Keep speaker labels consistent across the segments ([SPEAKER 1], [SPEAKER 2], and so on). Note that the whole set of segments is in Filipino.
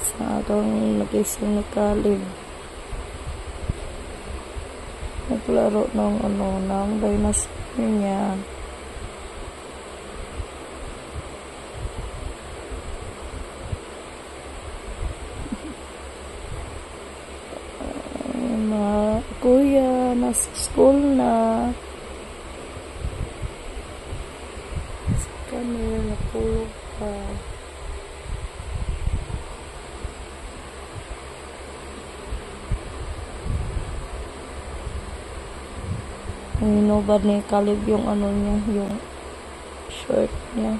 [SPEAKER 1] guys, na atong nagising ni Caleb. Naglaro ng ng dinosaur niya. Mga kuya, nasa school na. Kami natulog pa. Inubad ni Caleb yung niya, yung shirt niya.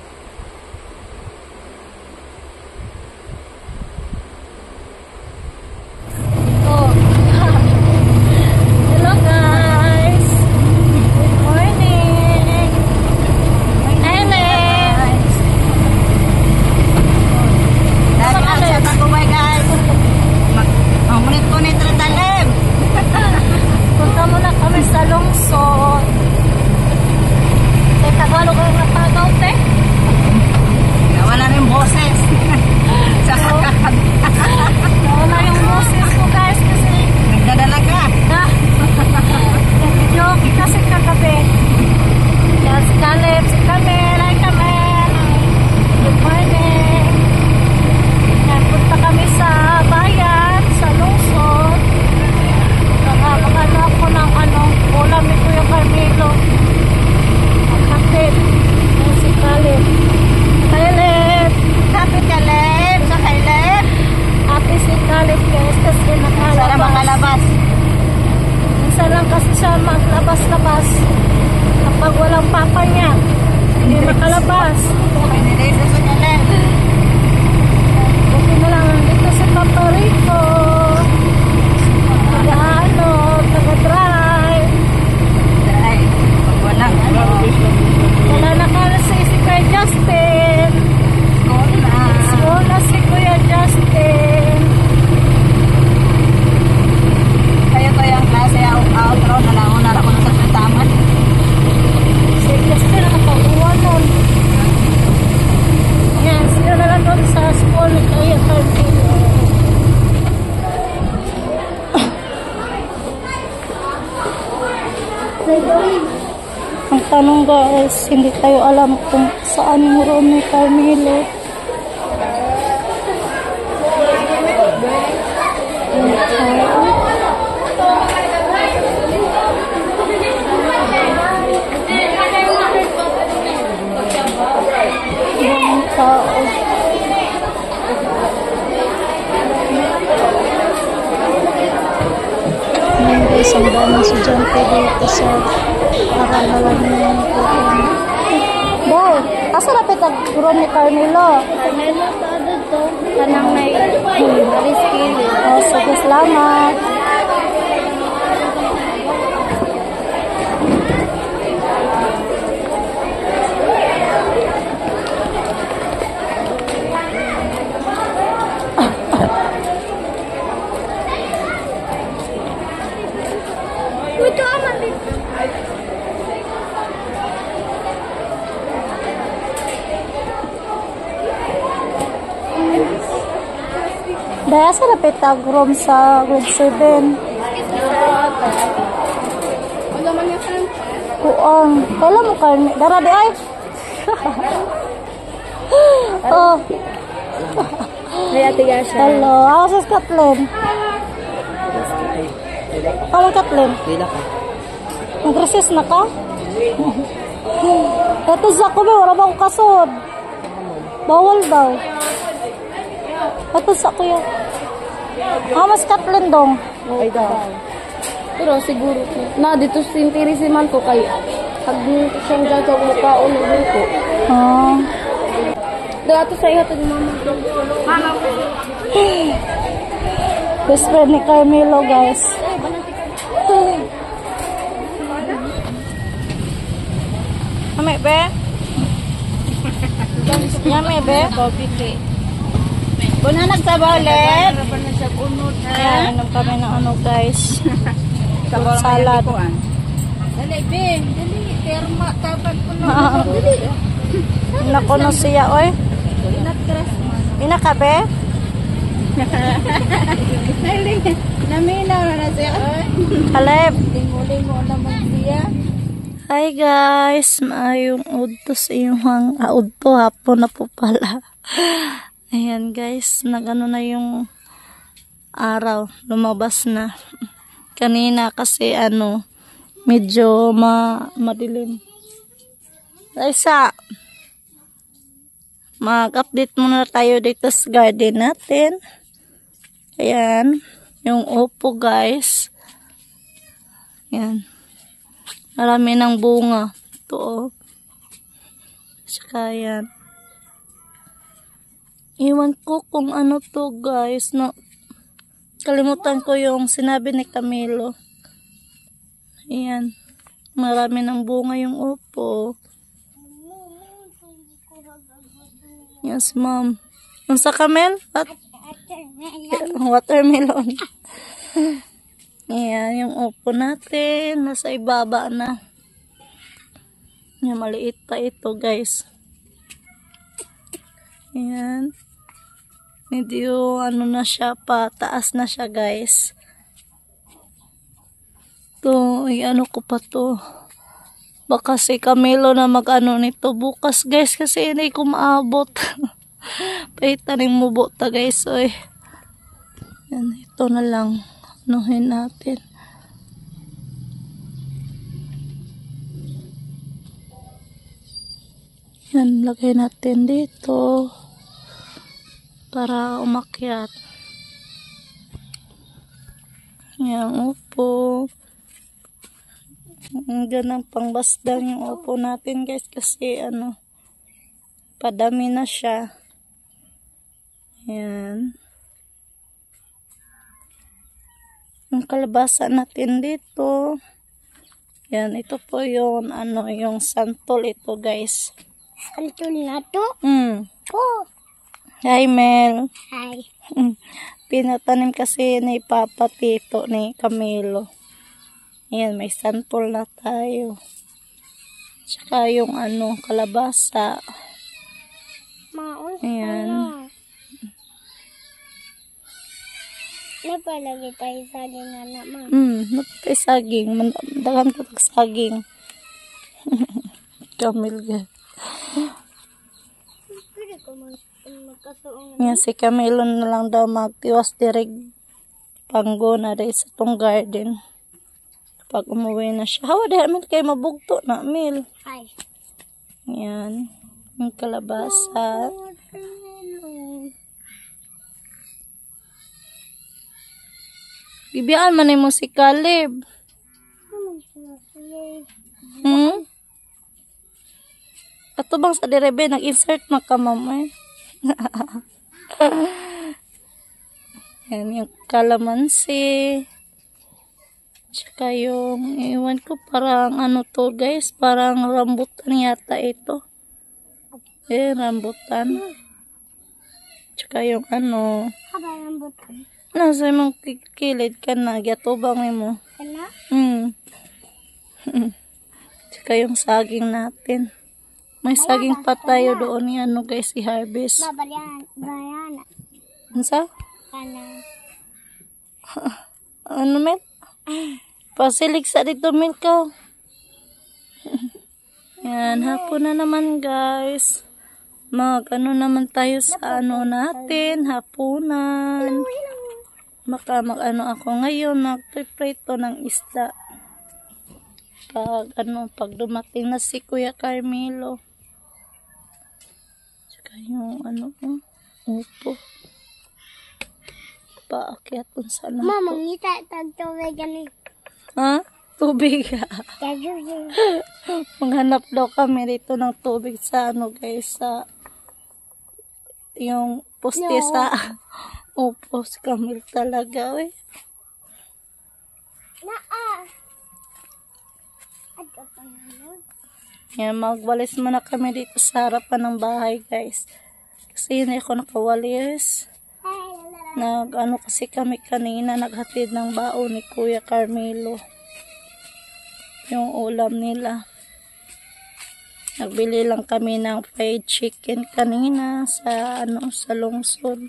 [SPEAKER 1] Maglabas kapag walang papa niya hindi makalabas. Okay na lang dito sa Puerto Rico, taga-drive wala na kasi si Kuya Justin, school na si Kuya Justin.
[SPEAKER 2] Kaya yung klase outro na lang na ako sa taman.
[SPEAKER 1] Si Justin nakapag-uwa nun. Yan, sila na lang doon sa school ni Kuya Justin. Ang tanong guys, hindi tayo alam kung saan yung room ni Carmelo. Isang daming estudyante dito sa paaralan niya. Boy, asa rapit ang room ni Carmelo?
[SPEAKER 2] Carmelo, paano to? Kanang may aliskili.
[SPEAKER 1] Oh, sige, salamat. Daya sa rapit ang room sa grade 7.
[SPEAKER 2] Wala man yung friend.
[SPEAKER 1] Kuang. Kailan mo Carmen? Dara di ay. Oh.
[SPEAKER 2] Hey, Ate Gasha.
[SPEAKER 1] Hello. Ako si Kathleen. Ako Kathleen. Nag-recess na ka? Ito sa ko ba? Wala ba akong kasod? Bawal daw. Ito sa kuya. Mas Kathleen dong.
[SPEAKER 2] Ay daw. Pero siguro na dito sintirisiman ko kay hagin siyang dyan sa mukhaon ng ko. Dato sa iyo ni mama. Mama.
[SPEAKER 1] Best friend ni Carmelo guys. Ame be? Yame be?
[SPEAKER 2] Coffee. Una nagsabaw ulit.
[SPEAKER 1] Ayan, inom kami ng guys. Salad.
[SPEAKER 2] Dali, Ben. Dali. Terma. Tapad ko na. Dali.
[SPEAKER 1] Nakuno siya, oy.
[SPEAKER 2] Inat Christmas.
[SPEAKER 1] Pinakabe?
[SPEAKER 2] Naminaw na siya.
[SPEAKER 1] Kaleb.
[SPEAKER 2] Lingo-lingo naman siya.
[SPEAKER 1] Hi guys, maayong udto sa iyong udto hapon na po pala. Ayan guys, nagano na yung araw, lumabas na. Kanina kasi medyo madilim. Isa, mag-update muna tayo dito sa garden natin. Ayan, yung upo guys. Ayan. Marami ng bunga. Ito oh. Saka yan. Iwan ko kung ano to guys. No, kalimutan ko yung sinabi ni Camilo. Ayan. Marami ng bunga yung upo. Yan si ma'am. Ang sa Camel? Watermelon. Ayan, yung upo natin. Nasa ibaba na. Yan, maliit pa ito, guys. Ayan. Medyo, na siya, pataas na siya, guys. Ito, ko pa to. Baka si Camilo na mag-ano nito bukas, guys, kasi hindi ko maabot. Paitanin mo buta, guys, oy. Yan, ito na lang. Anuhin natin. Yan, lagay natin dito para umakyat. Yan, upo. Ang ganang pangbasdang yung upo natin guys kasi padami na siya. Yan. Yung kalabasa natin dito. Yan, ito po yung yung santol ito, guys.
[SPEAKER 2] Santol na to?
[SPEAKER 1] Oh. Hi, Mel.
[SPEAKER 2] Hi.
[SPEAKER 1] Pinatanim kasi ni Papa Tito ni Camilo. Yan, may santol na tayo. Tsaka yung kalabasa. Ayan.
[SPEAKER 2] Napalagi tayo saging anak ma.
[SPEAKER 1] Napatay saging. Mandagan ko saging. Camil ga. Yan, si Camilo na lang daw magtiwas dirig panggo na rin sa tong garden. Pag umuwi na siya. Hawa dahil man kayo mabugto na, Mil.
[SPEAKER 2] Ay.
[SPEAKER 1] Yan. Yung kalabasa. Bibiyaan man mo si Caleb. Ato bang sa direbe, nag-insert makamam eh. Yan yung kalamansi. Tsaka yung, iwan ko parang to guys, parang rambutan yata ito. Rambutan. Tsaka yung
[SPEAKER 2] rambutan?
[SPEAKER 1] Nasa mong kilid ka na, gatubang mo.
[SPEAKER 2] Kana?
[SPEAKER 1] Tsaka yung saging natin. May saging pa tayo doon yan, guys, i-harvest.
[SPEAKER 2] Bayana.
[SPEAKER 1] Ansa?
[SPEAKER 2] Kana.
[SPEAKER 1] Mel? Pasilig sa dito, Mel ka. Yan, hapon na naman, guys. Naman tayo sa natin, hapunan. Ako ngayon, magpiprito ng isda. Pag dumating na si Kuya Carmelo. Tsaka yung upo. Paakyat kung saan
[SPEAKER 2] Mama, ngita tag tubig ani.
[SPEAKER 1] Ha? Tubig.
[SPEAKER 2] Tagyo.
[SPEAKER 1] Maghanap daw kami dito ng tubig sa guys, sa yung poste sa upo si Camille talaga, eh. Yan, magwalis muna kami dito sa harapan ng bahay, guys. Kasi hindi ako nakawalis. Kasi kami kanina, naghatid ng baon ni Kuya Carmelo. Yung ulam nila. Nagbili lang kami ng fried chicken kanina sa sa lungsod.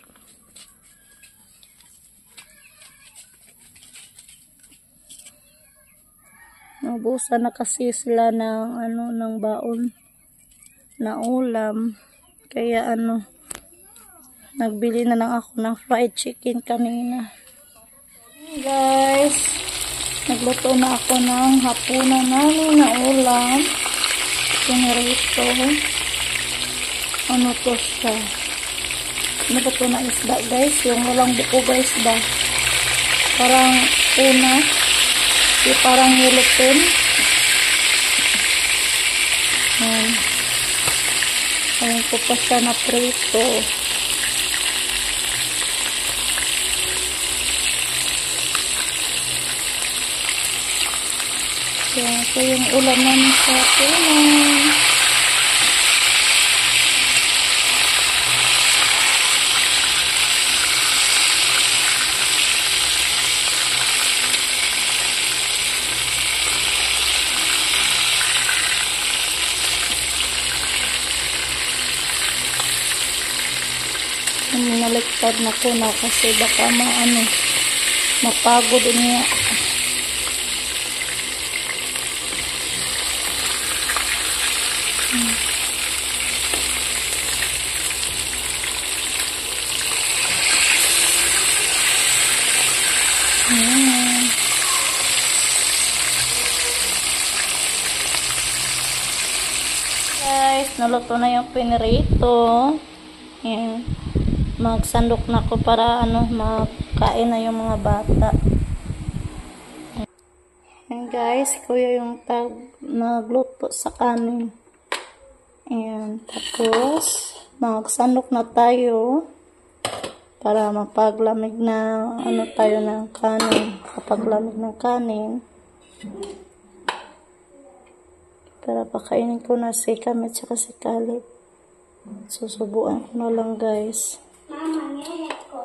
[SPEAKER 1] Naubusan na kasi sila ng ng baon na ulam. Kaya nagbili na lang ako ng fried chicken kanina. Guys, nagluto na ako ng hapunan namin na ulam. Pinarito. Ano to siya? Ano ba ito na isda, guys? Yung walang buko, guys, ba? Parang tuna. Yung parang yellowfin. Ayan ko pa siya na prito. Ayan, ito yung ulam namin sa tuna. Naliktad na ko na kasi baka mapagod niya. Guys, naluto na yung pinirito. Ayan. Magsandok na ko para makain na yung mga bata. Ayan guys, kuya yung nagluto sa kanin. Ayan, tapos magsandok na tayo para mapaglamig na tayo ng kanin. Kapag lamig ng kanin, para pakainin ko na si Kami at saka si Caleb. Susubuan ko na lang guys.
[SPEAKER 2] Mama, ngayon ko.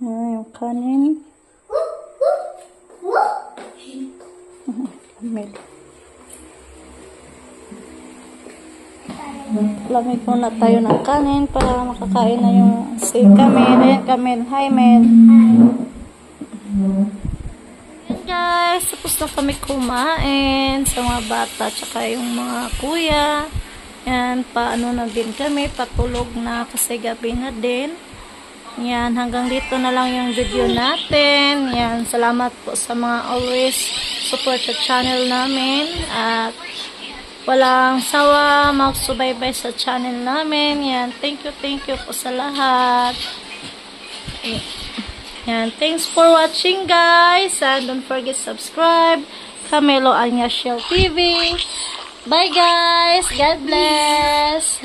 [SPEAKER 1] Yung kanin. Lamig muna tayo ng kanin para makakain na yung si Kamil. Ayan Kamil. Hi Mel. Ayan guys, tapos na kami kumain sa mga bata tsaka yung mga kuya. Ayan, paano na din kami, patulog na kasi gabi na din. Yan, hanggang dito na lang yung video natin. Yan, salamat po sa mga always support sa channel namin. At walang sawa magsubaybay sa channel namin. Yan, thank you po sa lahat. Yan, thanks for watching guys. And don't forget subscribe. Camelo Anya Shell TV. Bye guys. God bless.